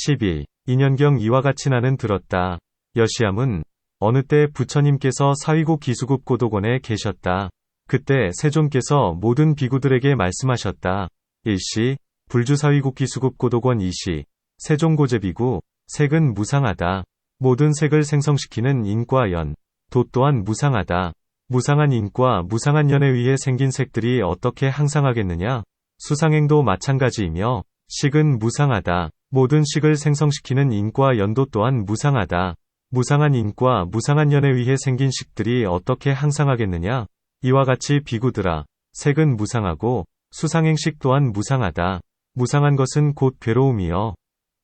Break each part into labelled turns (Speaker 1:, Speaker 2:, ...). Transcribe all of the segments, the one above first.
Speaker 1: 12. 인연경 이와 같이 나는 들었다. 여시함은 어느 때 부처님께서 사위국 기수급 고도곤에 계셨다. 그때 세존께서 모든 비구들에게 말씀하셨다. 일시 불주사위국 기수급 고도곤 이시 세종고제비구 색은 무상하다. 모든 색을 생성시키는 인과 연, 도 또한 무상하다. 무상한 인과 무상한 연에 의해 생긴 색들이 어떻게 항상하겠느냐? 수상행도 마찬가지이며 식은 무상하다. 모든 식을 생성시키는 인과 연도 또한 무상하다. 무상한 인과 무상한 연에 의해 생긴 식들이 어떻게 항상하겠느냐? 이와 같이 비구들아, 색은 무상하고 수상행식 또한 무상하다. 무상한 것은 곧 괴로움이여.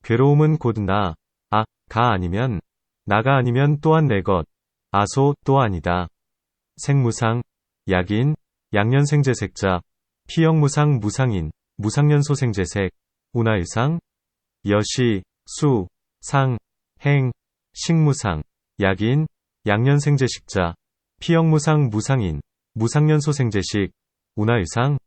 Speaker 1: 괴로움은 곧 나, 가 아니면 나가 아니면 또한 내 것, 아소 또 아니다. 생무상, 약인, 양년생제색자, 피영무상 무상인, 무상연소생제색, 운하유상, 여시, 수, 상, 행, 식무상, 약인, 양년생제식자, 피영무상 무상인, 무상연소생제식, 운하유상,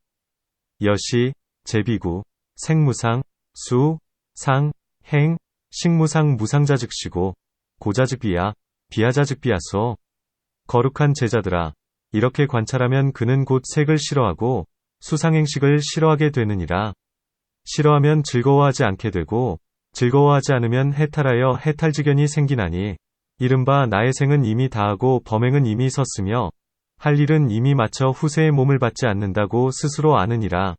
Speaker 1: 여시, 제비구, 생무상, 수, 상, 행, 식무상 무상자즉시고, 고자즉비야, 비하자즉비야소. 거룩한 제자들아, 이렇게 관찰하면 그는 곧 색을 싫어하고 수상행식을 싫어하게 되느니라. 싫어하면 즐거워하지 않게 되고 즐거워하지 않으면 해탈하여 해탈지견이 생기나니 이른바 나의 생은 이미 다하고 범행은 이미 섰으며 할 일은 이미 마쳐 후세의 몸을 받지 않는다고 스스로 아느니라.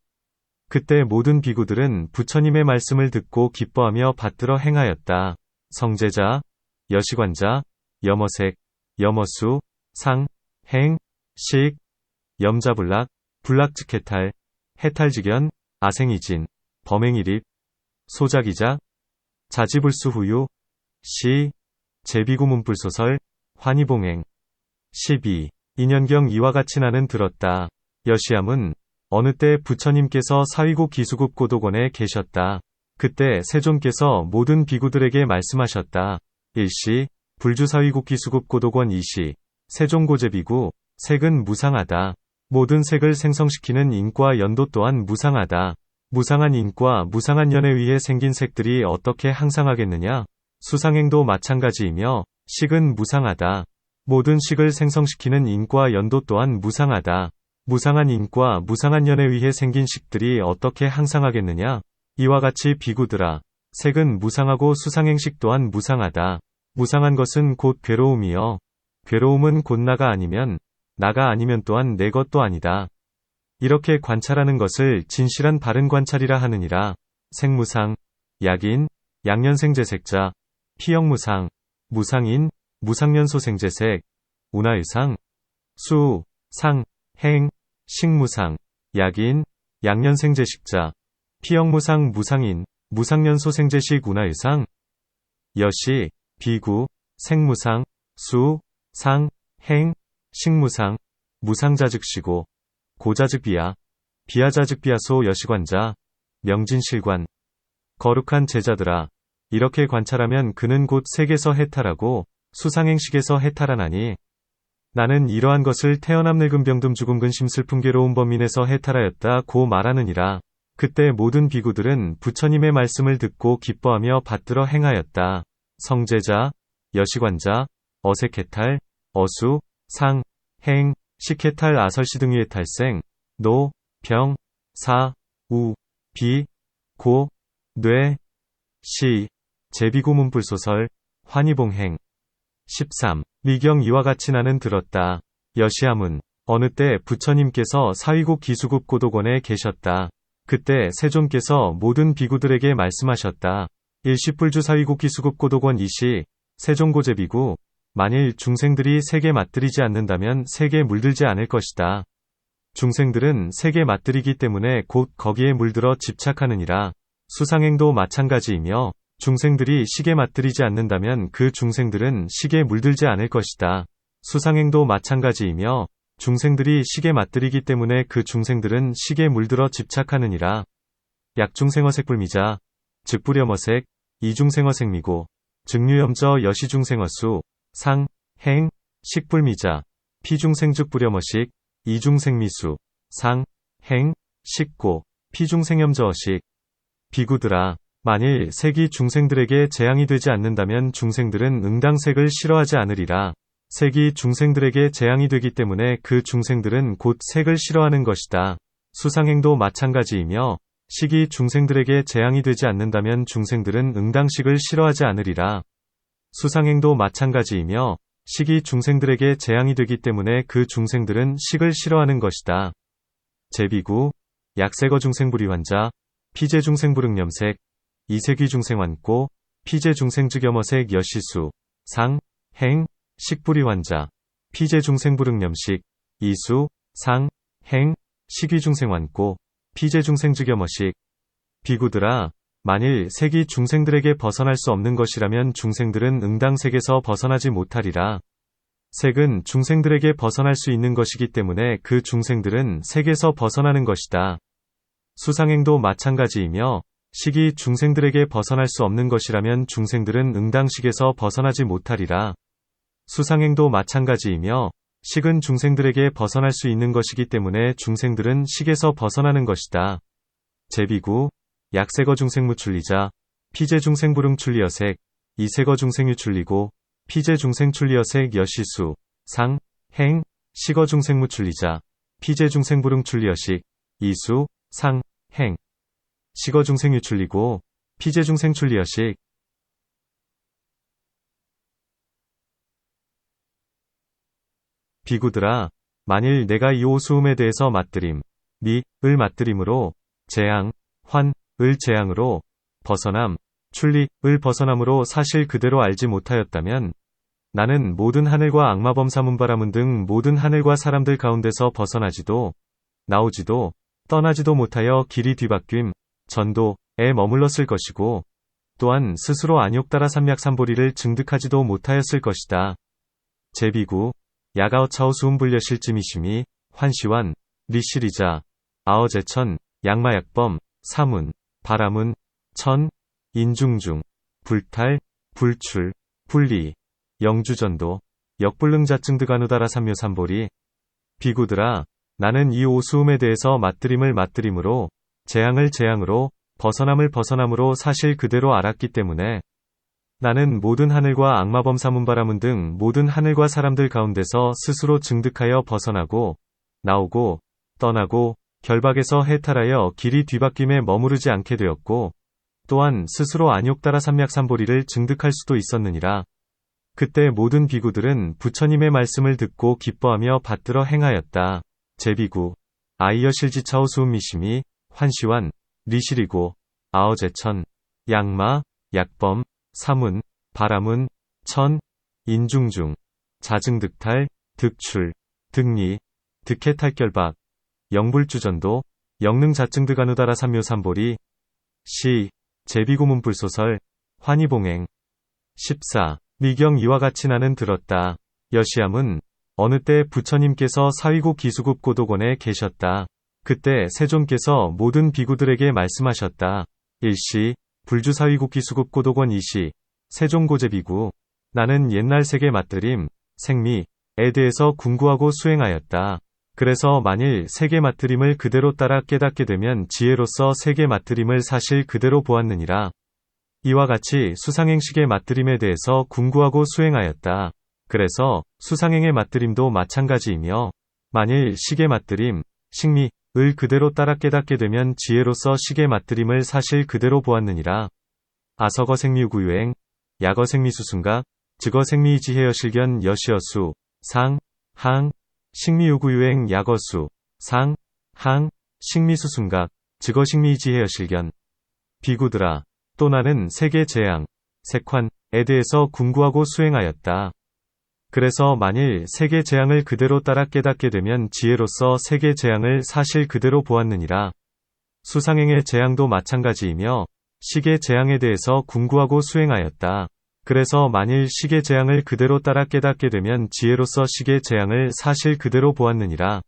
Speaker 1: 그때 모든 비구들은 부처님의 말씀을 듣고 기뻐하며 받들어 행하였다. 성제자, 여시관자, 염어색, 염어수, 상, 행, 식, 염자불락, 불락즉해탈, 해탈지견, 아생이진, 범행일입, 소작이작, 자지불수후유, 시, 제비구문불소설, 환희봉행. 12. 인연경 이와 같이 나는 들었다. 여시함은 어느 때 부처님께서 사위국 기수급 고도곤에 계셨다. 그때 세존께서 모든 비구들에게 말씀하셨다. 일시 불주사위국 기수급 고도곤 이시 세종고제비구 색은 무상하다. 모든 색을 생성시키는 인과 연도 또한 무상하다. 무상한 인과 무상한 연에 의해 생긴 색들이 어떻게 항상하겠느냐? 수상행도 마찬가지이며 식은 무상하다. 모든 식을 생성시키는 인과 연도 또한 무상하다. 무상한 인과 무상한 연에 의해 생긴 식들이 어떻게 항상하겠느냐? 이와 같이 비구들아, 색은 무상하고 수상행식 또한 무상하다. 무상한 것은 곧 괴로움이여. 괴로움은 곧 나가 아니면 또한 내 것도 아니다. 이렇게 관찰하는 것을 진실한 바른 관찰이라 하느니라. 생무상, 약인, 양년생제색자, 피영무상, 무상인, 무상연소생제색, 운하유상, 수, 상, 행, 식무상, 약인, 양년생제식자, 피영무상 무상인, 무상연소생제식 운하유상, 여시, 비구, 생무상, 수, 상, 행, 식무상, 무상자즉시고, 고자즉비야, 비하자즉비야소 여시관자, 명진실관. 거룩한 제자들아, 이렇게 관찰하면 그는 곧 색에서 해탈하고 수상행식에서 해탈하나니 나는 이러한 것을 태어남 늙음 병듦 죽음 근심 슬픔 괴로움 범민에서 해탈하였다 고 말하느니라. 그때 모든 비구들은 부처님의 말씀을 듣고 기뻐하며 받들어 행하였다. 성제자, 여시관자, 어색해탈, 어수, 상, 행, 식해탈 아설시 등위의 탈생, 노, 병, 사, 우, 비, 고, 뇌, 시, 제비구문불소설, 환희봉행. 13. 미경 이와 같이 나는 들었다. 여시함은 어느 때 부처님께서 사위국 기수급 고도곤에 계셨다. 그때 세존께서 모든 비구들에게 말씀하셨다. 일시불주 사위국 기수급 고도곤 이시 세종고제비구 만일 중생들이 색에 맞들이지 않는다면 색에 물들지 않을 것이다. 중생들은 색에 맞들이기 때문에 곧 거기에 물들어 집착하느니라. 수상행도 마찬가지이며 중생들이 식에 맞들이지 않는다면 그 중생들은 식에 물들지 않을 것이다. 수상행도 마찬가지이며 중생들이 식에 맞들이기 때문에 그 중생들은 식에 물들어 집착하느니라. 약중생어색불미자, 즉불염어색, 이중생어색미고, 즉류염저 여시중생어수, 상, 행, 식불미자, 피중생즉불염어식, 이중생미수, 상, 행, 식고, 피중생염저어식. 비구들아, 만일 색이 중생들에게 재앙이 되지 않는다면 중생들은 응당 색을 싫어하지 않으리라. 색이 중생들에게 재앙이 되기 때문에 그 중생들은 곧 색을 싫어하는 것이다. 수상행도 마찬가지이며 식이 중생들에게 재앙이 되지 않는다면 중생들은 응당식을 싫어하지 않으리라. 수상행도 마찬가지이며 식이 중생들에게 재앙이 되기 때문에 그 중생들은 식을 싫어하는 것이다. 제비구, 약세거 중생불이환자, 피제 중생불응염색, 이세귀 중생환꼬, 피제 중생즉염어색 여시수, 상, 행, 식불이환자, 피제 중생불응염식, 이수, 상, 행, 식위 중생환꼬, 피제 중생즉염어식. 비구들아, 만일 색이 중생들에게 벗어날 수 없는 것이라면 중생들은 응당색에서 벗어나지 못하리라. 색은 중생들에게 벗어날 수 있는 것이기 때문에 그 중생들은 색에서 벗어나는 것이다. 수상행도 마찬가지이며 식이 중생들에게 벗어날 수 없는 것이라면 중생들은 응당식에서 벗어나지 못하리라. 수상행도 마찬가지이며 식은 중생들에게 벗어날 수 있는 것이기 때문에 중생들은 식에서 벗어나는 것이다. 제비구, 약세거 중생무출리자, 피제 중생불응출리여색, 이세거 중생유출리고, 피제 중생출리여색 여시수, 상, 행, 식어 중생무출리자, 피제 중생불응출리여식, 이수, 상, 행, 식어 중생유출리고, 피제 중생출리여식. 비구들아, 만일 내가 이 오수음에 대해서 맞들임, 을 맞들임으로, 재앙, 을 재앙으로, 벗어남, 을 벗어남으로 사실 그대로 알지 못하였다면, 나는 모든 하늘과 악마범사문바라문 등 모든 하늘과 사람들 가운데서 벗어나지도, 나오지도, 떠나지도 못하여 길이 뒤바뀜, 전도에 머물렀을 것이고, 또한 스스로 안욕따라 삼약삼보리를 증득하지도 못하였을 것이다. 제비구, 야가어차오 수음불려실쯤이심이, 환시완, 리시리자, 아어제천, 양마약범, 사문, 바라문, 천, 인중중, 불탈, 불출, 불리, 영주전도, 역불능자증득아누다라 삼묘삼보리. 비구들아, 나는 이 오수음에 대해서 맞들임을 맞들임으로, 재앙을 재앙으로, 벗어남을 벗어남으로 사실 그대로 알았기 때문에 나는 모든 하늘과 악마범사문바라문 등 모든 하늘과 사람들 가운데서 스스로 증득하여 벗어나고, 나오고, 떠나고, 결박에서 해탈하여 길이 뒤바뀜에 머무르지 않게 되었고, 또한 스스로 안욕따라 삼약삼보리를 증득할 수도 있었느니라. 그때 모든 비구들은 부처님의 말씀을 듣고 기뻐하며 받들어 행하였다. 제비구, 아이여실지차오 수음미심이, 환시완, 리시리고, 아어제천, 양마, 약범, 사문, 바라문, 천, 인중중, 자증득탈, 득출, 득리, 득해탈결박, 영불주전도, 영능자증득아누다라 삼묘삼보리. 시, 제비구문불소설, 환희봉행. 14. 미경 이와 같이 나는 들었다. 여시함은 어느 때 부처님께서 사위고 기수급 고도곤에 계셨다. 그때 세존께서 모든 비구들에게 말씀하셨다. 일시, 불주사위국 기수급 고도권 이시, 세종고제비구. 나는 옛날 세계 맞들임, 생미에 대해서 궁구하고 수행하였다. 그래서 만일 세계 맞들임을 그대로 따라 깨닫게 되면 지혜로서 세계 맞들임을 사실 그대로 보았느니라. 이와 같이 수상행식의 맞들임에 대해서 궁구하고 수행하였다. 그래서 수상행의 맞들임도 마찬가지이며 만일 식의 맞들임, 식미을 그대로 따라 깨닫게 되면 지혜로서 식의 맞들임을 사실 그대로 보았느니라. 아서거 생미우구유행, 야거 생미수순각, 즉어 생미이지혜여실견 여시여수, 상, 항, 식미우구유행 야거수, 상, 항, 식미수순각, 즉어 식미이지혜여실견. 비구들아, 또 나는 세계 재앙, 색환에 대해서 궁구하고 수행하였다. 그래서 만일 세계 재앙을 그대로 따라 깨닫게 되면 지혜로서 세계 재앙을 사실 그대로 보았느니라. 수상행의 재앙도 마찬가지이며 식의 재앙에 대해서 궁구하고 수행하였다. 그래서 만일 식의 재앙을 그대로 따라 깨닫게 되면 지혜로서 식의 재앙을 사실 그대로 보았느니라.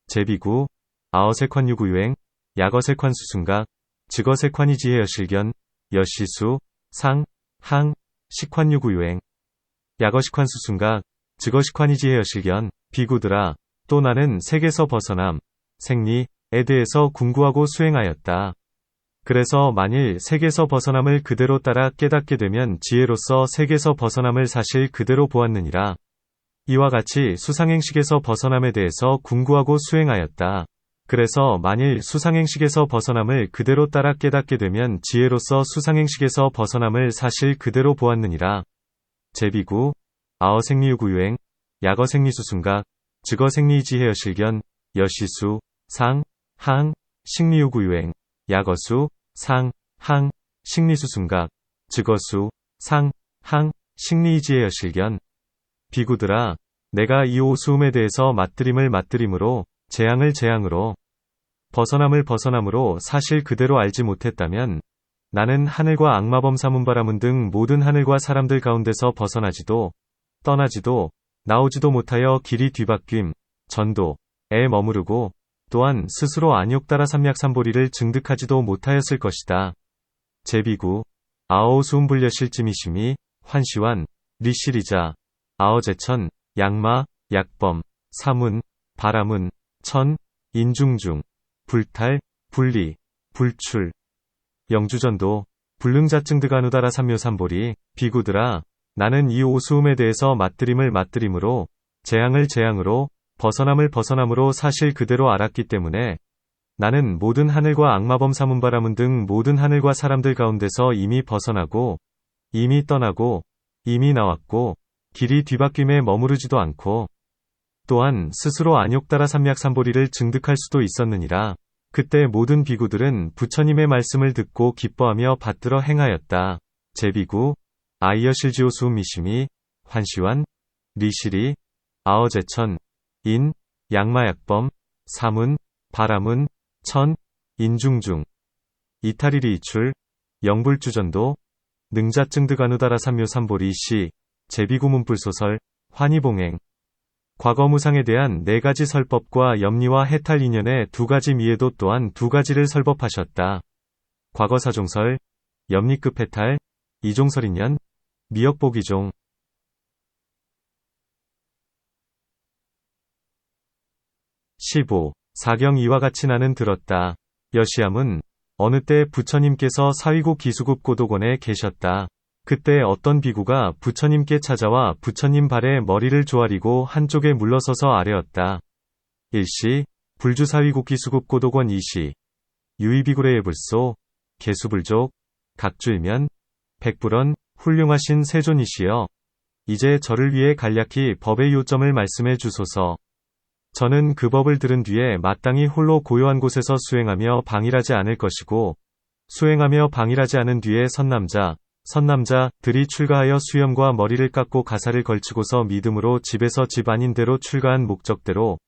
Speaker 1: 제비구, 아어색환유구유행, 야거색환수순각, 즉어색환이지혜여실견, 여시수, 상, 항, 식환유구유행, 야거식환수순각, 즉어식환이지혜여실견. 비구들아, 또 나는 색에서 벗어남, 생리에 대해서 궁구하고 수행하였다. 그래서 만일 색에서 벗어남을 그대로 따라 깨닫게 되면 지혜로서 색에서 벗어남을 사실 그대로 보았느니라. 이와 같이 수상행식에서 벗어남에 대해서 궁구하고 수행하였다. 그래서 만일 수상행식에서 벗어남을 그대로 따라 깨닫게 되면 지혜로서 수상행식에서 벗어남을 사실 그대로 보았느니라. 제비구, 아어생리유구유행, 약어생리수순각, 즉어생리지혜여실견, 여시수, 상, 항, 식리유구유행, 약어수, 상, 항, 식리수순각, 즉어수, 상, 항, 식리지혜여실견. 비구들아, 내가 이 오수음에 대해서 맞들임을 맞들임으로, 재앙을 재앙으로, 벗어남을 벗어남으로 사실 그대로 알지 못했다면, 나는 하늘과 악마범사문바라문 등 모든 하늘과 사람들 가운데서 벗어나지도, 떠나지도, 나오지도 못하여 길이 뒤바뀜, 전도에 머무르고, 또한 스스로 안욕따라 삼약삼보리를 증득하지도 못하였을 것이다. 제비구, 아어수음불려실찜이심이, 환시완, 리시리자, 아어제천, 약마, 약범, 사문, 바라문, 천, 인중중, 불탈, 분리, 불출, 영주전도, 불능자증드가누다라 삼묘삼보리. 비구들아, 나는 이 오수음에 대해서 맞들임을 맞들임으로, 재앙을 재앙으로, 벗어남을 벗어남으로 사실 그대로 알았기 때문에 나는 모든 하늘과 악마범사문바라문 등 모든 하늘과 사람들 가운데서 이미 벗어나고, 이미 떠나고, 이미 나왔고, 길이 뒤바뀜에 머무르지도 않고, 또한 스스로 안욕따라 삼약삼보리를 증득할 수도 있었느니라. 그때 모든 비구들은 부처님의 말씀을 듣고 기뻐하며 받들어 행하였다. 제비구, 아이여실지오수음미심이, 환시완, 리시리, 아어제천, 인, 약마약범, 사문, 바라문, 천, 인중중, 이타리리이출, 영불주전도, 능자증드가누다라 삼묘삼보리 시, 제비구 문불소설, 환희봉행. 과거무상에 대한 4가지 설법과 염리와 해탈 인연의 2가지 미에도 또한 2가지를 설법하셨다. 과거사종설, 염리급 해탈, 이종설인연, 미역보기종. 15. 사경 이와 같이 나는 들었다. 여시함은 어느 때 부처님께서 사위국 기수급 고도곤에 계셨다. 그때 어떤 비구가 부처님께 찾아와 부처님 발에 머리를 조아리고 한쪽에 물러서서 아뢰었다. 일시, 불주사위국 기수급 고도곤 이시, 유이비구레의 불소, 개수불족, 각주일면, 백불언, 훌륭하신 세존이시여. 이제 저를 위해 간략히 법의 요점을 말씀해 주소서. 저는 그 법을 들은 뒤에 마땅히 홀로 고요한 곳에서 수행하며 방일하지 않을 것이고, 수행하며 방일하지 않은 뒤에 선남자들이 출가하여 수염과 머리를 깎고 가사를 걸치고서 믿음으로 집에서 집 아닌 대로 출가한 목적대로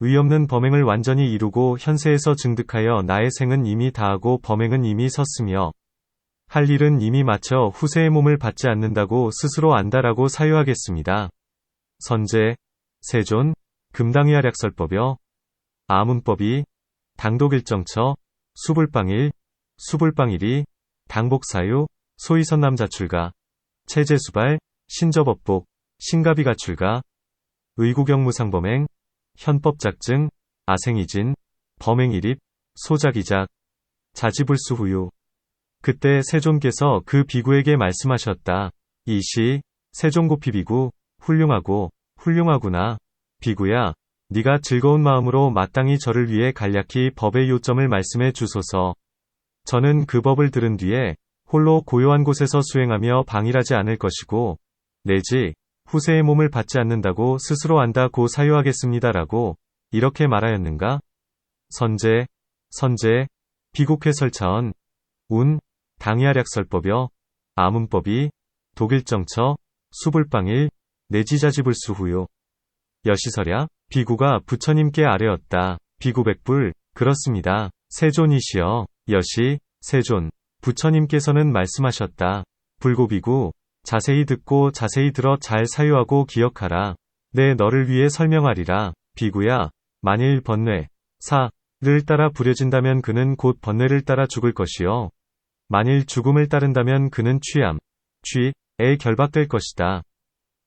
Speaker 1: 의없는 범행을 완전히 이루고 현세에서 증득하여 나의 생은 이미 다하고 범행은 이미 섰으며 할 일은 이미 마쳐 후세의 몸을 받지 않는다고 스스로 안다라고 사유하겠습니다. 선제, 세존, 금당위하략설법여, 아문법이, 당독일정처, 수불방일, 수불방일이, 당복사유, 소위선남자출가, 체제수발, 신저법복, 신가비가출가, 의구경무상범행, 현법작증, 아생이진, 범행일입, 소작이작, 자지불수후유. 그때 세존께서 그 비구에게 말씀하셨다. 이시, 세존고피비구, 훌륭하고, 훌륭하구나. 비구야, 네가 즐거운 마음으로 마땅히 저를 위해 간략히 법의 요점을 말씀해 주소서. 저는 그 법을 들은 뒤에 홀로 고요한 곳에서 수행하며 방일하지 않을 것이고, 내지 후세의 몸을 받지 않는다고 스스로 안다고 사유하겠습니다라고 이렇게 말하였는가? 선제, 비국회 설차언, 운, 당이하략설법여, 아문법이, 독일정처, 수불방일, 내지자지불수후요. 여시설야, 비구가 부처님께 아뢰었다. 비구백불, 그렇습니다. 세존이시여. 여시, 세존. 부처님께서는 말씀하셨다. 불고비구, 자세히 듣고 자세히 들어 잘 사유하고 기억하라. 내 너를 위해 설명하리라. 비구야, 만일 번뇌, 사를 따라 부려진다면 그는 곧 번뇌를 따라 죽을 것이요. 만일 죽음을 따른다면 그는 취함, 취에 결박될 것이다.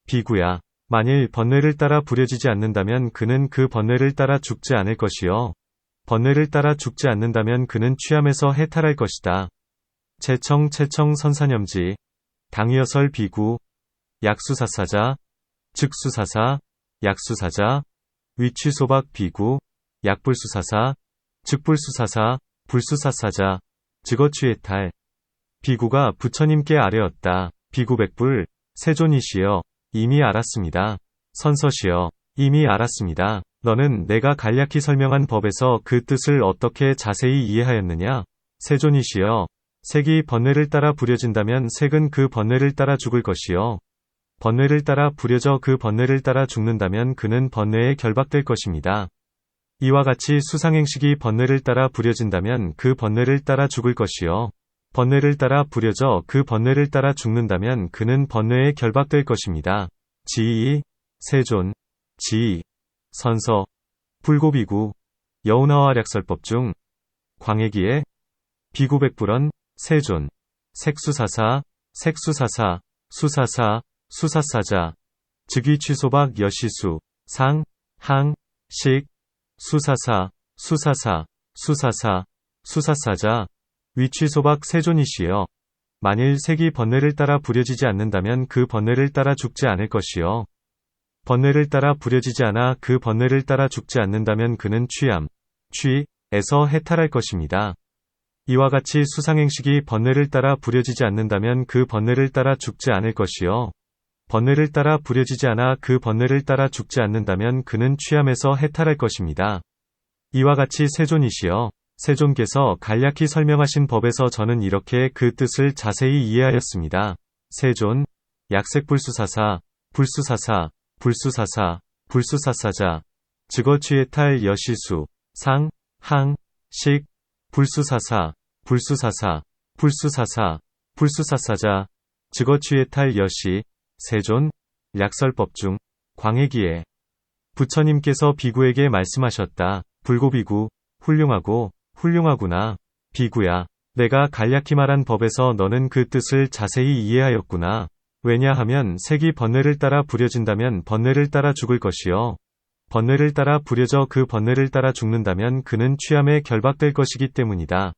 Speaker 1: 비구야, 만일 번뇌를 따라 부려지지 않는다면 그는 그 번뇌를 따라 죽지 않을 것이요. 번뇌를 따라 죽지 않는다면 그는 취함에서 해탈할 것이다. 채청 선사념지, 당위어설 비구, 약수사사자, 즉수사사, 약수사자, 위취소박 비구, 약불수사사, 즉불수사사, 불수사사자, 즉어취해탈. 비구가 부처님께 아뢰었다. 비구백불, 세존이시여, 이미 알았습니다. 선서시여, 이미 알았습니다. 너는 내가 간략히 설명한 법에서 그 뜻을 어떻게 자세히 이해하였느냐? 세존이시여, 색이 번뇌를 따라 부려진다면 색은 그 번뇌를 따라 죽을 것이요. 번뇌를 따라 부려져 그 번뇌를 따라 죽는다면 그는 번뇌에 결박될 것입니다. 이와 같이 수상행식이 번뇌를 따라 부려진다면 그 번뇌를 따라 죽을 것이요. 번뇌를 따라 부려져 그 번뇌를 따라 죽는다면 그는 번뇌에 결박될 것입니다. 지이, 세존, 지이, 선서, 불고비구, 여운하와략설법 중, 광해기에, 비구백불언, 세존, 색수사사, 색수사사, 수사사, 수사사자, 즉위취소박 여시수, 상, 항, 식, 수사사, 수사사, 수사사, 수사사자, 위취소박 세존이시여. 만일 색이 번뇌를 따라 부려지지 않는다면 그 번뇌를 따라 죽지 않을 것이요. 번뇌를 따라 부려지지 않아 그 번뇌를 따라 죽지 않는다면 그는 취함, 취에서 해탈할 것입니다. 이와 같이 수상행식이 번뇌를 따라 부려지지 않는다면 그 번뇌를 따라 죽지 않을 것이요. 번뇌를 따라 부려지지 않아 그 번뇌를 따라 죽지 않는다면 그는 취함에서 해탈할 것입니다. 이와 같이 세존이시여, 세존께서 간략히 설명하신 법에서 저는 이렇게 그 뜻을 자세히 이해하였습니다. 세존, 약색불수사사, 불수사사, 불수사사, 불수사사자, 즉어취해탈 여시수, 상, 항, 식, 불수사사, 불수사사, 불수사사, 불수사사자, 즉어취해탈 여시, 세존, 약설법 중, 광해기에 부처님께서 비구에게 말씀하셨다. 불고비구, 훌륭하고, 훌륭하구나. 비구야, 내가 간략히 말한 법에서 너는 그 뜻을 자세히 이해하였구나. 왜냐하면 색이 번뇌를 따라 부려진다면 번뇌를 따라 죽을 것이요. 번뇌를 따라 부려져 그 번뇌를 따라 죽는다면 그는 취함에 결박될 것이기 때문이다.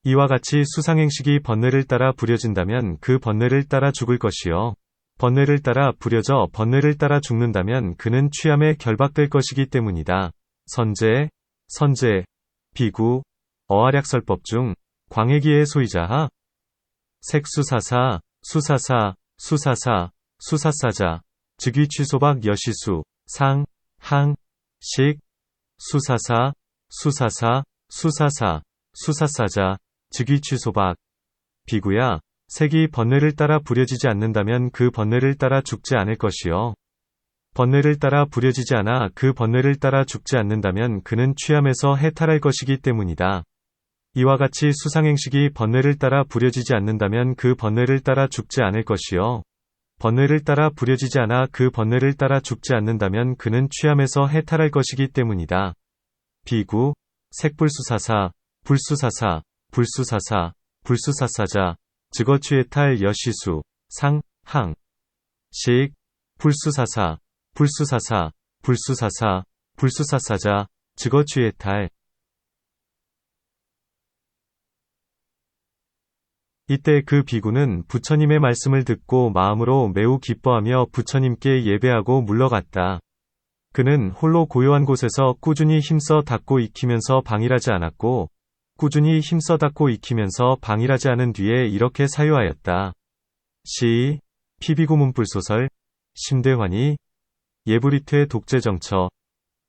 Speaker 1: 이와 같이 수상행식이 번뇌를 따라 부려진다면 그 번뇌를 따라 죽을 것이요. 번뇌를 따라 부려져 번뇌를 따라 죽는다면 그는 취함에 결박될 것이기 때문이다. 선제, 비구, 어활약설법 중, 광해기의 소이자하, 색수사사, 수사사, 수사사, 수사사자, 즉위취소박 여시수, 상, 항, 식, 수사사, 수사사, 수사사, 수사사자, 즉위취소박. 비구야, 색이 번뇌를 따라 부려지지 않는다면 그 번뇌를 따라 죽지 않을 것이요. 번뇌를 따라 부려지지 않아 그 번뇌를 따라 죽지 않는다면 그는 취함에서 해탈할 것이기 때문이다. 이와 같이 수상행식이 번뇌를 따라 부려지지 않는다면 그 번뇌를 따라 죽지 않을 것이요. 번뇌를 따라 부려지지 않아 그 번뇌를 따라 죽지 않는다면 그는 취함에서 해탈할 것이기 때문이다. 비구, 색불수사사, 불수사사, 불수사사, 불수사사자, 즉어취해탈 여시수, 상, 항, 식, 불수사사, 불수사사, 불수사사, 불수사사자, 즉어취해탈. 이때 그 비구는 부처님의 말씀을 듣고 마음으로 매우 기뻐하며 부처님께 예배하고 물러갔다. 그는 홀로 고요한 곳에서 꾸준히 힘써 닦고 익히면서 방일하지 않았고, 꾸준히 힘써 닦고 익히면서 방일하지 않은 뒤에 이렇게 사유하였다. 시, 피비구 문불소설, 심대환이, 예불이퇴 독재정처,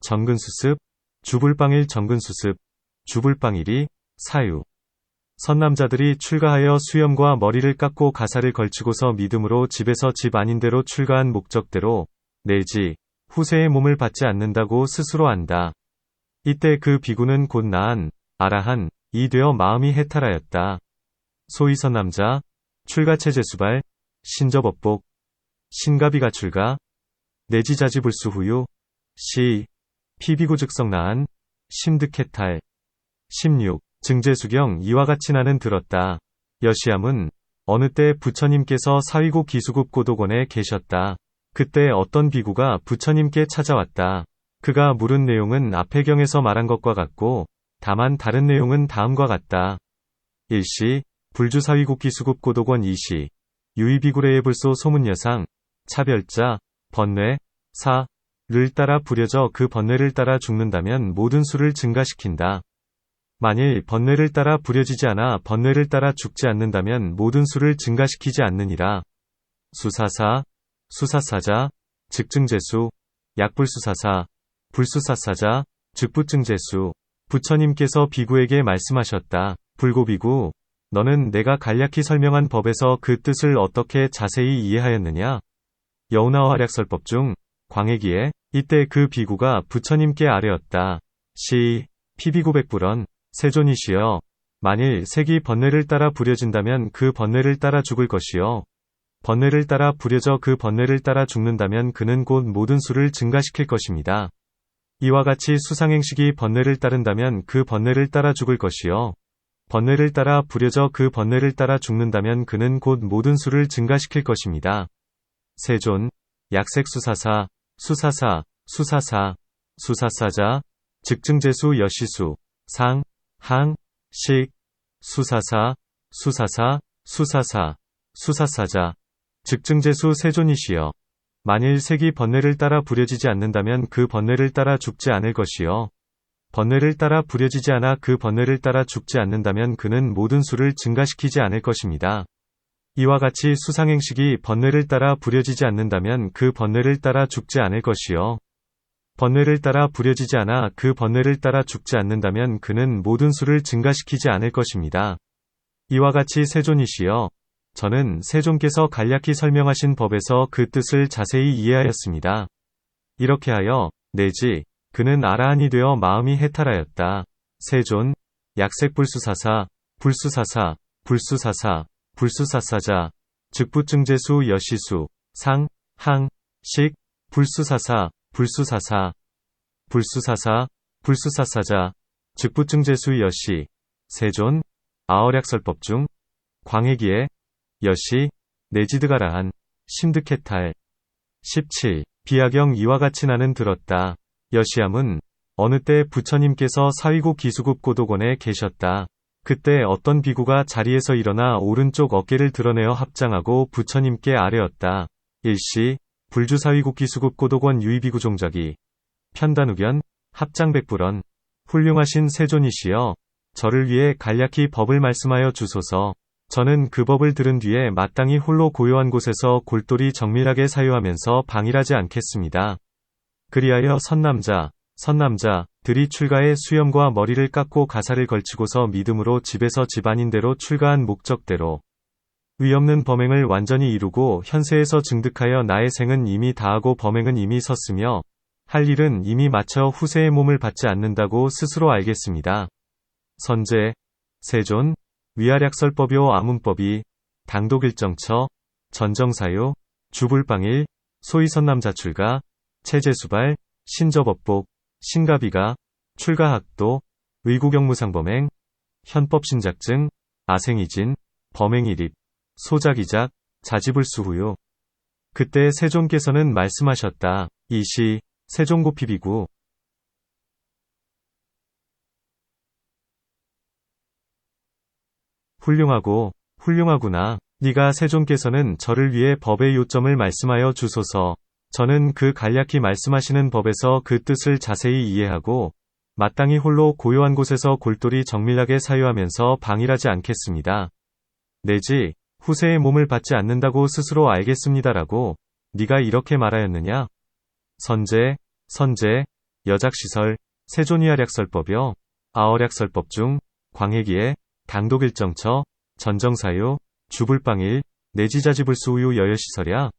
Speaker 1: 정근수습, 주불방일 정근수습, 주불방일이, 사유. 선남자들이 출가하여 수염과 머리를 깎고 가사를 걸치고서 믿음으로 집에서 집 아닌 데로 출가한 목적대로, 내지, 후세의 몸을 받지 않는다고 스스로 안다. 이때 그 비구는 곧 나한, 아라한, 이 되어 마음이 해탈하였다. 소위 선남자, 출가체제수발, 신접업복, 신가비가 출가, 내지자지불수 후유, 시, 피비구 즉성 나한, 심득해탈. 16. 증제수경 이와 같이 나는 들었다. 여시함은 어느 때 부처님께서 사위국 기수국 고도곤에 계셨다. 그때 어떤 비구가 부처님께 찾아왔다. 그가 물은 내용은 앞의 경에서 말한 것과 같고 다만 다른 내용은 다음과 같다. 일시, 불주사위국기수급 고독원 이시, 유의비구레의 불소 소문여상, 차별자, 번뇌, 사, 를 따라 부려져 그 번뇌를 따라 죽는다면 모든 수를 증가시킨다. 만일 번뇌를 따라 부려지지 않아 번뇌를 따라 죽지 않는다면 모든 수를 증가시키지 않느니라. 수사사, 수사사자, 즉증제수, 약불수사사, 불수사사자, 즉부증제수. 부처님께서 비구에게 말씀하셨다. 불고비구, 너는 내가 간략히 설명한 법에서 그 뜻을 어떻게 자세히 이해하였느냐? 여우나와략설법 중 광해기에 이때 그 비구가 부처님께 아뢰었다. 시, 피비구백불언, 세존이시여, 만일 색이 번뇌를 따라 부려진다면 그 번뇌를 따라 죽을 것이요. 번뇌를 따라 부려져 그 번뇌를 따라 죽는다면 그는 곧 모든 수를 증가시킬 것입니다. 이와 같이 수상행식이 번뇌를 따른다면 그 번뇌를 따라 죽을 것이요. 번뇌를 따라 부려져 그 번뇌를 따라 죽는다면 그는 곧 모든 수를 증가시킬 것입니다. 세존, 약색수사사, 수사사, 수사사, 수사사자, 즉증제수 여시수, 상, 항, 식, 수사사, 수사사, 수사사, 수사사자, 즉증제수 세존이시여. 만일 색이 번뇌를 따라 부려지지 않는다면 그 번뇌를 따라 죽지 않을 것이요. 번뇌를 따라 부려지지 않아 그 번뇌를 따라 죽지 않는다면 그는 모든 수를 증가시키지 않을 것입니다. 이와 같이 수상행식이 번뇌를 따라 부려지지 않는다면 그 번뇌를 따라 죽지 않을 것이요. 번뇌를 따라 부려지지 않아 그 번뇌를 따라 죽지 않는다면 그는 모든 수를 증가시키지 않을 것입니다. 이와 같이 세존이시여, 저는 세존께서 간략히 설명하신 법에서 그 뜻을 자세히 이해하였습니다. 이렇게 하여 내지 그는 아라한이 되어 마음이 해탈하였다. 세존, 약색불수사사, 불수사사, 불수사사, 불수사사자, 즉부증제수 여시수, 상, 항, 식, 불수사사, 불수사사, 불수사사, 불수사사자, 즉부증제수 여시, 세존, 아어략설법 중 광해기에 여시, 내지드가라한, 심득해탈. 17. 비하경 이와 같이 나는 들었다. 여시함은 어느 때 부처님께서 사위국 기수급 고독원에 계셨다. 그때 어떤 비구가 자리에서 일어나 오른쪽 어깨를 드러내어 합장하고 부처님께 아뢰었다. 일시, 불주사위국 기수급 고독원 유의비구 종작이. 편단우견, 합장백불언. 훌륭하신 세존이시여, 저를 위해 간략히 법을 말씀하여 주소서. 저는 그 법을 들은 뒤에 마땅히 홀로 고요한 곳에서 골똘히 정밀하게 사유하면서 방일하지 않겠습니다. 그리하여 선남자들이 출가해 수염과 머리를 깎고 가사를 걸치고서 믿음으로 집에서 집안인대로 출가한 목적대로 위없는 범행을 완전히 이루고 현세에서 증득하여 나의 생은 이미 다하고 범행은 이미 섰으며 할 일은 이미 마쳐 후세의 몸을 받지 않는다고 스스로 알겠습니다. 선제, 세존, 위아략설법요 아문법이, 당독일정처, 전정사유, 주불방일, 소위선남자출가, 체제수발, 신저법복, 신가비가, 출가학도, 의구경무상범행, 현법신작증, 아생이진, 범행일입, 소작이작, 자지불수후유. 그때 세존께서는 말씀하셨다. 이시, 세존고피비구. 훌륭하구나. 네가 세존께서는 저를 위해 법의 요점을 말씀하여 주소서. 저는 그 간략히 말씀하시는 법에서 그 뜻을 자세히 이해하고 마땅히 홀로 고요한 곳에서 골똘히 정밀하게 사유하면서 방일하지 않겠습니다. 내지 후세의 몸을 받지 않는다고 스스로 알겠습니다라고 네가 이렇게 말하였느냐? 선제, 여작시설, 세존위아략설법여, 아어략설법 중 광해기에 당독일정처, 전정사유, 주불방일, 내지자지불수우유 여여시설야.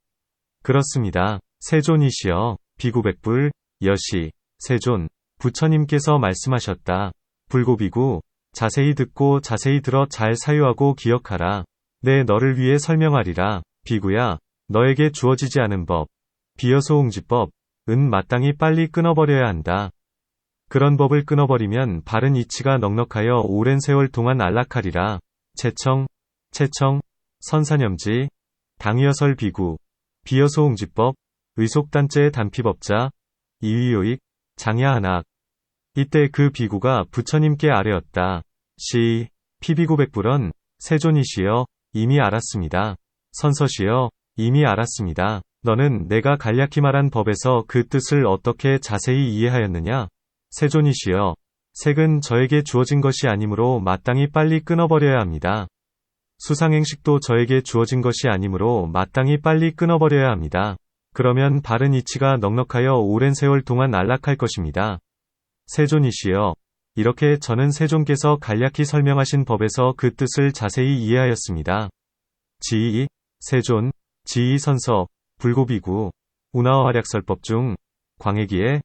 Speaker 1: 그렇습니다. 세존이시여, 비구백불, 여시, 세존, 부처님께서 말씀하셨다. 불고비구, 자세히 듣고 자세히 들어 잘 사유하고 기억하라. 내 너를 위해 설명하리라. 비구야, 너에게 주어지지 않은 법, 비여소홍지법, 은 마땅히 빨리 끊어버려야 한다. 그런 법을 끊어버리면 바른 이치가 넉넉하여 오랜 세월 동안 안락하리라. 채청, 선사념지, 당위여설 비구, 비여소홍지법, 의속단죄의 단피법자, 이위요익, 장야한악. 이때 그 비구가 부처님께 아뢰었다. 시, 피비구 백불언, 세존이시여, 이미 알았습니다. 선서시여, 이미 알았습니다. 너는 내가 간략히 말한 법에서 그 뜻을 어떻게 자세히 이해하였느냐? 세존이시여, 색은 저에게 주어진 것이 아니므로 마땅히 빨리 끊어버려야 합니다. 수상행식도 저에게 주어진 것이 아니므로 마땅히 빨리 끊어버려야 합니다. 그러면 바른 이치가 넉넉하여 오랜 세월 동안 안락할 것입니다. 세존이시여, 이렇게 저는 세존께서 간략히 설명하신 법에서 그 뜻을 자세히 이해하였습니다. 지이, 세존, 지이 선서, 불고비구, 운하어 활약설법 중, 광해기에,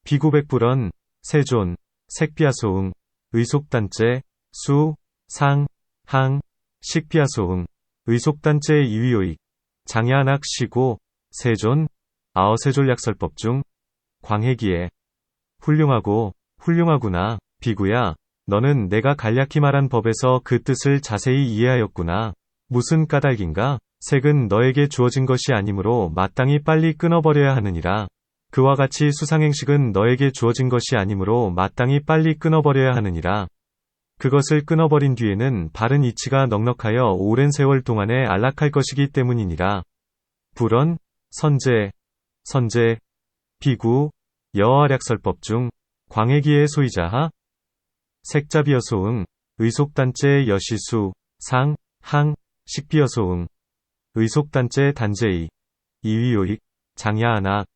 Speaker 1: 비구백불언, 세존, 색비하소응, 의속단체, 수, 상, 항, 식비하소응, 의속단체 이위요익, 장야낙 시고, 세존, 아어세졸약설법 중, 광해기에, 훌륭하고, 훌륭하구나, 비구야, 너는 내가 간략히 말한 법에서 그 뜻을 자세히 이해하였구나. 무슨 까닭인가? 색은 너에게 주어진 것이 아니므로 마땅히 빨리 끊어버려야 하느니라. 그와 같이 수상행식은 너에게 주어진 것이 아니므로 마땅히 빨리 끊어버려야 하느니라. 그것을 끊어버린 뒤에는 바른 이치가 넉넉하여 오랜 세월 동안에 안락할 것이기 때문이니라. 불언, 선제, 비구, 여어활약설법 중, 광해기의 소이자하, 색자비여소응, 의속단체 여시수, 상, 항, 식비여소응, 의속단체 단제이, 이위요익, 장야하낙.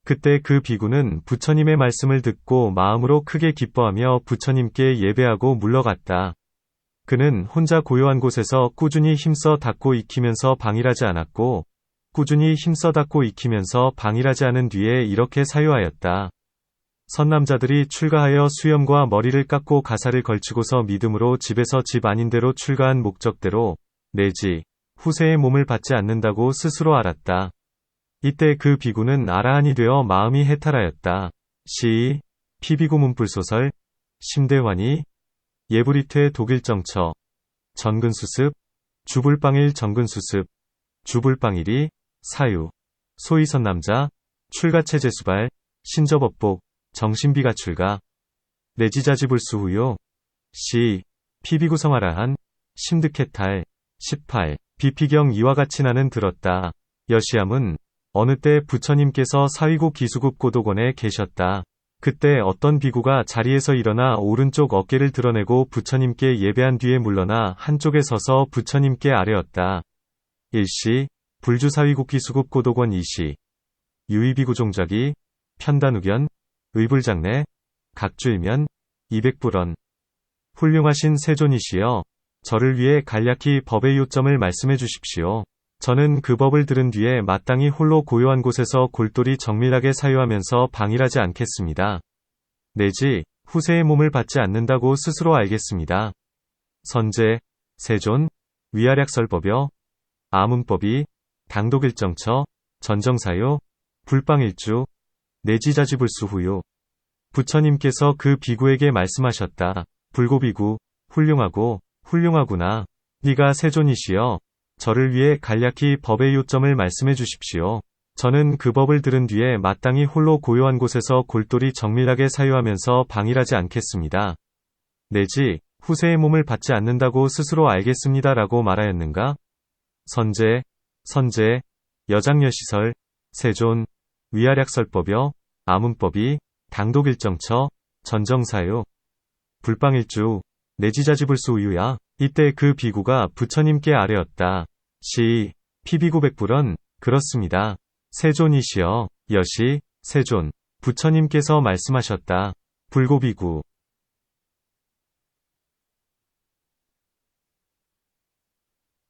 Speaker 1: 그때 그 비구는 부처님의 말씀을 듣고 마음으로 크게 기뻐하며 부처님께 예배하고 물러갔다. 그는 혼자 고요한 곳에서 꾸준히 힘써 닦고 익히면서 방일하지 않았고, 꾸준히 힘써 닦고 익히면서 방일하지 않은 뒤에 이렇게 사유하였다. 선남자들이 출가하여 수염과 머리를 깎고 가사를 걸치고서 믿음으로 집에서 집 아닌 데로 출가한 목적대로, 내지 후세의 몸을 받지 않는다고 스스로 알았다. 이때 그 비구는 아라한이 되어 마음이 해탈하였다. 시, 피비구 문불소설, 심대환이, 예불이퇴 독일정처, 전근수습, 주불방일 전근수습, 주불방일이, 사유, 소이선남자, 출가체제수발, 신접업복, 정신비가 출가, 내지자지불수후요. 시, 피비구성아라한, 심득해탈, 18, 비피경 이와 같이 나는 들었다. 여시함은, 어느 때 부처님께서 사위국 기수급 고도곤에 계셨다. 그때 어떤 비구가 자리에서 일어나 오른쪽 어깨를 드러내고 부처님께 예배한 뒤에 물러나 한쪽에 서서 부처님께 아뢰었다. 일시, 불주사위국 기수급 고도곤 이시, 유의비구 종작이, 편단우견, 의불장례, 각주일면, 200불언. 훌륭하신 세존이시여, 저를 위해 간략히 법의 요점을 말씀해 주십시오. 저는 그 법을 들은 뒤에 마땅히 홀로 고요한 곳에서 골똘히 정밀하게 사유하면서 방일하지 않겠습니다. 내지 후세의 몸을 받지 않는다고 스스로 알겠습니다. 선제, 세존, 위아략설법여, 아문법이, 당독일정처, 전정사요, 불방일주, 내지자지불수후요. 부처님께서 그 비구에게 말씀하셨다. 불고비구, 훌륭하고, 훌륭하구나. 네가 세존이시여, 저를 위해 간략히 법의 요점을 말씀해 주십시오. 저는 그 법을 들은 뒤에 마땅히 홀로 고요한 곳에서 골똘히 정밀하게 사유하면서 방일하지 않겠습니다. 내지 후세의 몸을 받지 않는다고 스스로 알겠습니다라고 말하였는가? 선제, 여장여시설, 세존, 위아략설법여, 아문법이, 당독일정처, 전정사요, 불방일주, 내지자지불수우유야. 이때 그 비구가 부처님께 아뢰었다. 시, 피비구 백불언, 그렇습니다. 세존이시여, 여시, 세존, 부처님께서 말씀하셨다. 불고비구.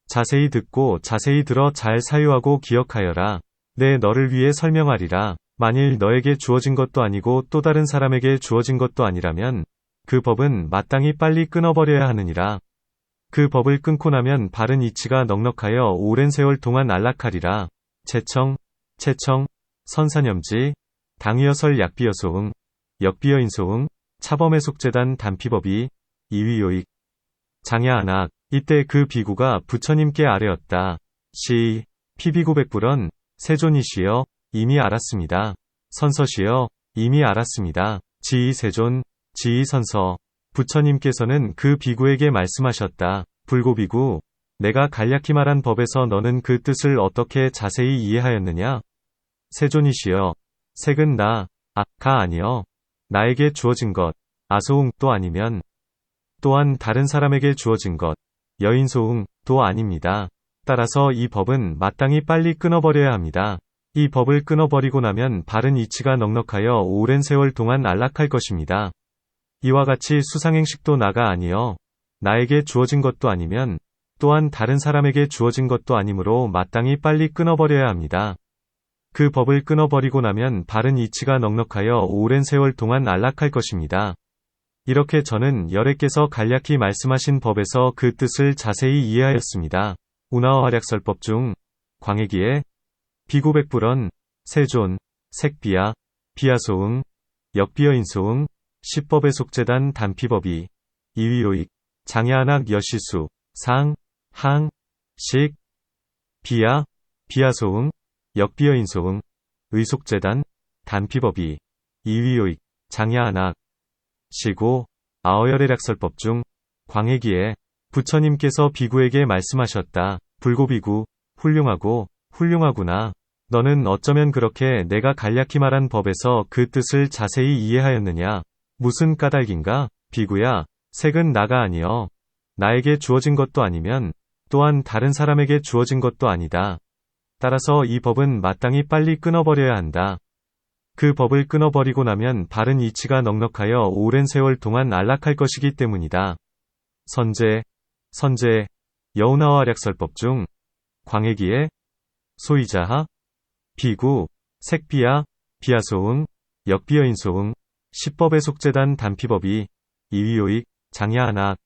Speaker 1: 자세히 듣고 자세히 들어 잘 사유하고 기억하여라. 내 너를 위해 설명하리라. 만일 너에게 주어진 것도 아니고 또 다른 사람에게 주어진 것도 아니라면 그 법은 마땅히 빨리 끊어버려야 하느니라. 그 법을 끊고 나면 바른 이치가 넉넉하여 오랜 세월 동안 안락하리라. 채청, 선사념지, 당위여설 약비여소응, 역비여인소응, 차범해속재단 단피법이, 이위요익, 장야안악. 이때 그 비구가 부처님께 아뢰었다. 시, 피비구 백불언, 세존이시여, 이미 알았습니다. 선서시여, 이미 알았습니다. 지이세존, 지이선서. 부처님께서는 그 비구에게 말씀하셨다. 불고비구, 내가 간략히 말한 법에서 너는 그 뜻을 어떻게 자세히 이해하였느냐? 세존이시여, 색은 나, 가 아니여. 나에게 주어진 것, 아소웅도 아니면 또한 다른 사람에게 주어진 것, 여인소웅도 아닙니다. 따라서 이 법은 마땅히 빨리 끊어버려야 합니다. 이 법을 끊어버리고 나면 바른 이치가 넉넉하여 오랜 세월 동안 안락할 것입니다. 이와 같이 수상행식도 나가 아니여 나에게 주어진 것도 아니면 또한 다른 사람에게 주어진 것도 아니므로 마땅히 빨리 끊어버려야 합니다. 그 법을 끊어버리고 나면 바른 이치가 넉넉하여 오랜 세월 동안 안락할 것입니다. 이렇게 저는 열애께서 간략히 말씀하신 법에서 그 뜻을 자세히 이해하였습니다. 운하어 활약설법 중 광해기에 비구백불언, 세존, 색비야, 비야소응, 역비여인소응, 십법의 속재단 단피법이, 이위요익, 장야한악 여시수, 상, 항, 식, 비야, 비야소응, 역비여인소응, 의속재단, 단피법이, 이위요익, 장야한악, 시고, 아어열애락설법 중 광해기에 부처님께서 비구에게 말씀하셨다. 불고비구, 훌륭하고, 훌륭하구나. 너는 어쩌면 그렇게 내가 간략히 말한 법에서 그 뜻을 자세히 이해하였느냐? 무슨 까닭인가? 비구야, 색은 나가 아니여. 나에게 주어진 것도 아니면 또한 다른 사람에게 주어진 것도 아니다. 따라서 이 법은 마땅히 빨리 끊어버려야 한다. 그 법을 끊어버리고 나면 바른 이치가 넉넉하여 오랜 세월 동안 안락할 것이기 때문이다. 선제, 여운하와략설법 중 광해기에 소이자하, 비구, 색비야, 비야소응, 역비여인소응, 십법의 속재단 단피법이, 이위요익, 장야한악.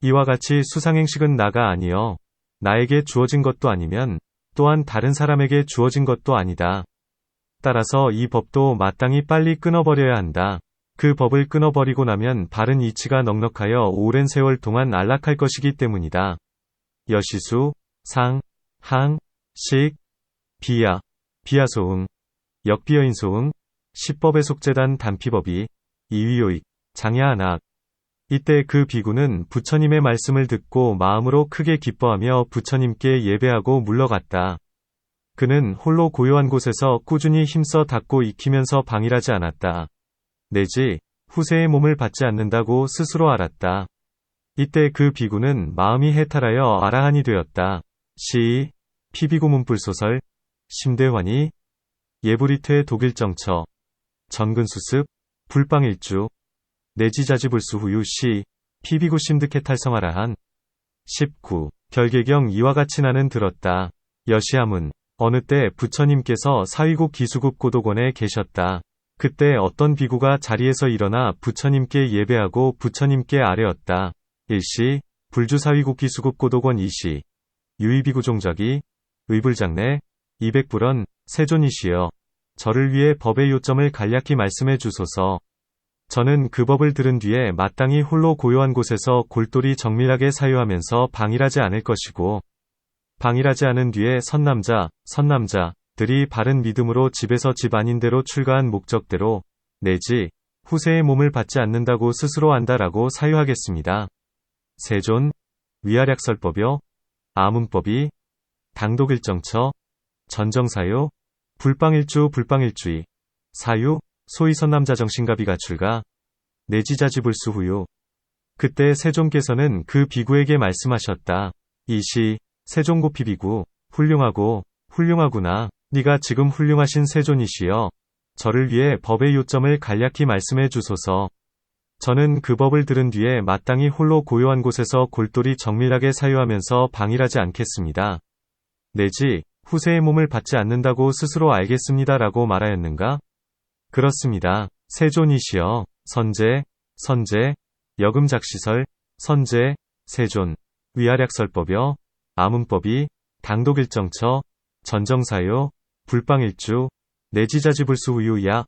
Speaker 1: 이와 같이 수상행식은 나가 아니여 나에게 주어진 것도 아니면 또한 다른 사람에게 주어진 것도 아니다. 따라서 이 법도 마땅히 빨리 끊어버려야 한다. 그 법을 끊어버리고 나면 바른 이치가 넉넉하여 오랜 세월 동안 안락할 것이기 때문이다. 여시수, 상, 항, 식, 비야, 비야소응, 역비여인소응, 십법의 속재단 단피법이, 이위요익, 장야한악. 이때 그 비구는 부처님의 말씀을 듣고 마음으로 크게 기뻐하며 부처님께 예배하고 물러갔다. 그는 홀로 고요한 곳에서 꾸준히 힘써 닦고 익히면서 방일하지 않았다. 내지 후세의 몸을 받지 않는다고 스스로 알았다. 이때 그 비구는 마음이 해탈하여 아라한이 되었다. 시, 피비구 문불소설, 심대환이, 예불이퇴 독일정처, 전근수습, 불방일주, 내지자지불수 후유 시, 피비구 심득해탈성아라한. 19. 결계경 이와 같이 나는 들었다. 여시함은 어느 때 부처님께서 사위국 기수국 고도곤에 계셨다. 그때 어떤 비구가 자리에서 일어나 부처님께 예배하고 부처님께 아뢰었다. 일시, 불주사위국 기수국 고도곤 이시, 유의비구 종적이, 의불장내, 200불언, 세존이시여. 저를 위해 법의 요점을 간략히 말씀해 주소서. 저는 그 법을 들은 뒤에 마땅히 홀로 고요한 곳에서 골똘히 정밀하게 사유하면서 방일하지 않을 것이고, 방일하지 않은 뒤에 선남자들이 바른 믿음으로 집에서 집 아닌 대로 출가한 목적대로, 내지 후세의 몸을 받지 않는다고 스스로 안다라고 사유하겠습니다. 세존, 위아략설법요, 아문법이, 당독일정처, 전정사유, 불방일주의, 사유, 소위 선남자정신가비가 출가, 내지자지불수 후유. 그때 세존께서는 그 비구에게 말씀하셨다. 이시, 세존고피 비구, 훌륭하구나. 네가 지금 훌륭하신 세존이시여. 저를 위해 법의 요점을 간략히 말씀해 주소서. 저는 그 법을 들은 뒤에 마땅히 홀로 고요한 곳에서 골똘히 정밀하게 사유하면서 방일하지 않겠습니다. 내지 후세의 몸을 받지 않는다고 스스로 알겠습니다라고 말하였는가? 그렇습니다. 세존이시여. 선제, 여금작시설, 선제, 세존, 위아략설법여, 아문법이, 당독일정처, 전정사요, 불방일주, 내지자지불수 후유야.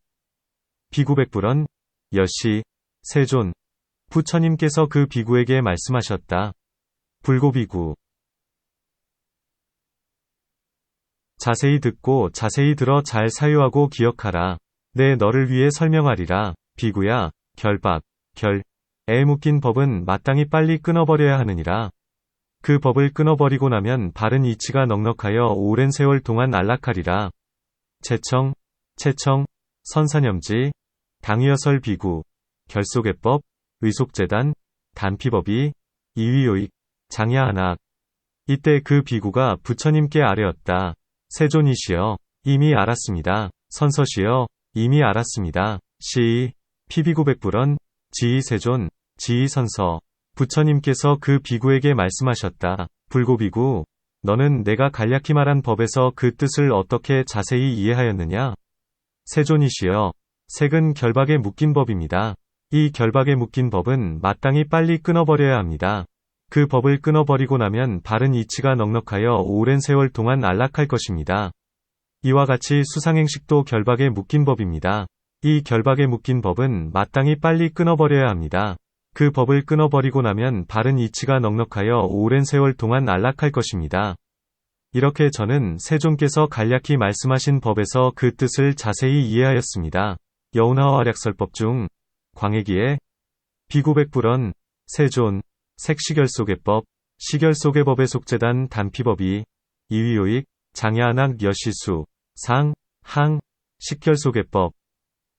Speaker 1: 비구백불언, 여시, 세존. 부처님께서 그 비구에게 말씀하셨다. 불고비구. 자세히 듣고 자세히 들어 잘 사유하고 기억하라. 내 너를 위해 설명하리라. 비구야, 결박, 결에 묶인 법은 마땅히 빨리 끊어버려야 하느니라. 그 법을 끊어버리고 나면 바른 이치가 넉넉하여 오랜 세월 동안 안락하리라. 채청, 선사념지, 당위여설 비구, 결속애법, 의속재단, 단피법이, 이위요익, 장야한악. 이때 그 비구가 부처님께 아뢰었다. 세존이시여, 이미 알았습니다. 선서시여, 이미 알았습니다. 시이, 피비구백불언, 지이세존, 지이선서. 부처님께서 그 비구에게 말씀하셨다. 불고비구, 너는 내가 간략히 말한 법에서 그 뜻을 어떻게 자세히 이해하였느냐? 세존이시여, 색은 결박에 묶인 법입니다. 이 결박에 묶인 법은 마땅히 빨리 끊어버려야 합니다. 그 법을 끊어버리고 나면 바른 이치가 넉넉하여 오랜 세월 동안 안락할 것입니다. 이와 같이 수상행식도 결박에 묶인 법입니다. 이 결박에 묶인 법은 마땅히 빨리 끊어버려야 합니다. 그 법을 끊어버리고 나면 바른 이치가 넉넉하여 오랜 세월 동안 안락할 것입니다. 이렇게 저는 세존께서 간략히 말씀하신 법에서 그 뜻을 자세히 이해하였습니다. 여운하화략설법 중 광해기에 비구백불언, 세존, 색시결속애법, 시결속애법의 속재단 단피법이, 이위요익, 장야한악 여시수, 상, 항, 식결속애법,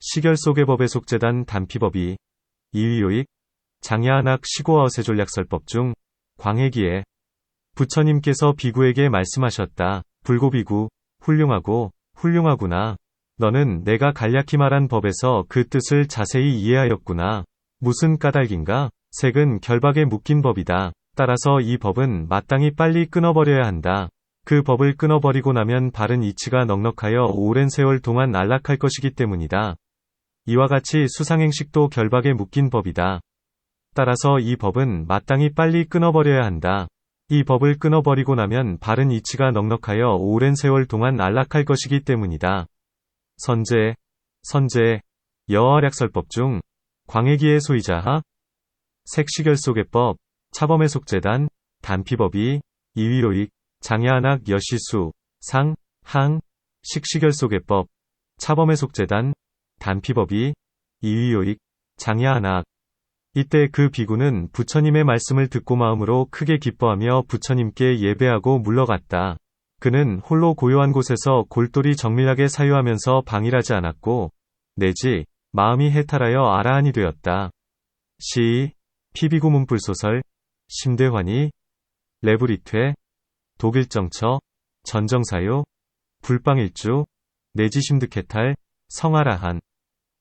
Speaker 1: 시결속애법의 속재단 단피법이, 이위요익, 장야한악 시고아어세존략설법 중 광해기에 부처님께서 비구에게 말씀하셨다. 불고비구, 훌륭하고, 훌륭하구나. 너는 내가 간략히 말한 법에서 그 뜻을 자세히 이해하였구나. 무슨 까닭인가? 색은 결박에 묶인 법이다. 따라서 이 법은 마땅히 빨리 끊어버려야 한다. 그 법을 끊어버리고 나면 바른 이치가 넉넉하여 오랜 세월 동안 안락할 것이기 때문이다. 이와 같이 수상행식도 결박에 묶인 법이다. 따라서 이 법은 마땅히 빨리 끊어버려야 한다. 이 법을 끊어버리고 나면 바른 이치가 넉넉하여 오랜 세월 동안 안락할 것이기 때문이다. 선제, 여어략설법 중 광해기의 소이자하, 색시결속애법, 차범의 속재단, 단피법이, 이위요익, 장야한악 여시수, 상, 항, 식시결속애법, 차범의 속재단, 단피법이, 이위요익, 장야한악. 이때 그 비구는 부처님의 말씀을 듣고 마음으로 크게 기뻐하며 부처님께 예배하고 물러갔다. 그는 홀로 고요한 곳에서 골똘히 정밀하게 사유하면서 방일하지 않았고, 내지 마음이 해탈하여 아라한이 되었다. 시, 피비구 문불소설, 심대환이, 레브리퇴, 독일정처, 전정사유, 불방일주, 내지심득해탈, 성아라한.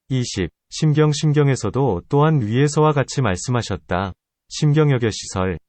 Speaker 1: 20. 심경에서도 또한 위에서와 같이 말씀하셨다. 심경여겨시설,